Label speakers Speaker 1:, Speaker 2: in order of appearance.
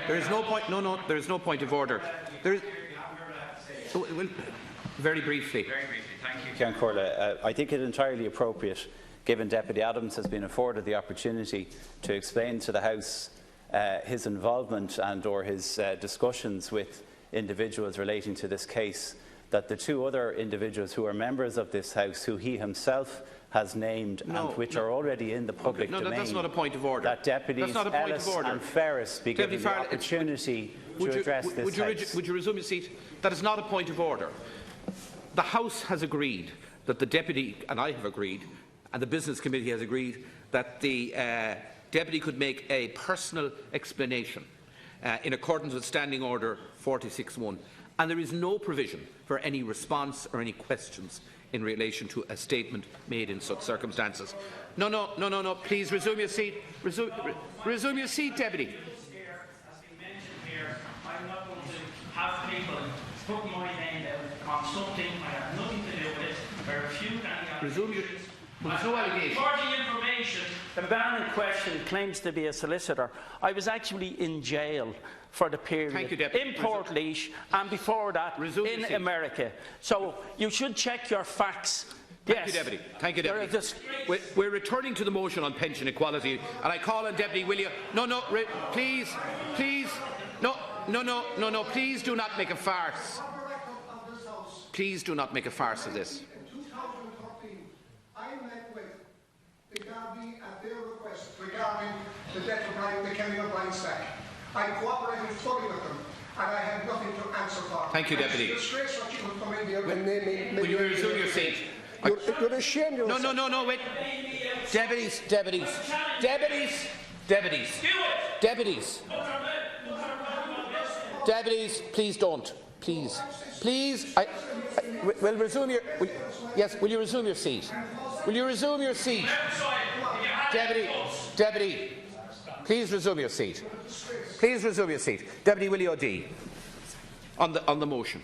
Speaker 1: There is no point. No, there is no point of order. There is. Well, very briefly.
Speaker 2: Thank you, Ceann Comhairle. I think it is entirely appropriate, given Deputy Adams has been afforded the opportunity to explain to the House his involvement and/or his discussions with individuals relating to this case, that the two other individuals who are members of this House, who he himself has named and which are already in the public domain,
Speaker 1: that's not a point of order.
Speaker 2: that Deputies Ellis and Ferris be given the opportunity to address this House.
Speaker 1: Would you resume your seat? That is not a point of order. The House has agreed that the Deputy, and I have agreed, and the Business Committee has agreed, that the Deputy could make a personal explanation in accordance with Standing Order 46.1, and there is no provision for any response or any questions in relation to a statement made in such circumstances. No. Please resume your seat. Resume your seat, Deputy.
Speaker 3: I'm not going to have people put my name down on something I have nothing to do with. I refute any allegations.
Speaker 1: There's no allegation.
Speaker 3: Information.
Speaker 4: The man in question claims to be a solicitor. I was actually in jail for the period in Portlaoise and before that in America. So you should check your facts.
Speaker 1: Thank you, Deputy. Thank you, Deputy. We're returning to the motion on pension equality, and I call on Deputy William. Please. No. Please do not make a farce. Please do not make a farce of this.
Speaker 5: Regarding the death of the killing of Brian Stack. I cooperated fully with them, and I had nothing to answer for.
Speaker 1: Thank you, Deputy.
Speaker 5: It's disgrace what you would come in here and name me.
Speaker 1: Will you resume your seat?
Speaker 5: You're ashamed of yourself.
Speaker 1: No, wait. Deputies, please don't. Please. Will resume your. Will you resume your seat? Will you resume your seat? Deputy, please resume your seat. Please resume your seat. Deputy Willie O'Dea, on the motion.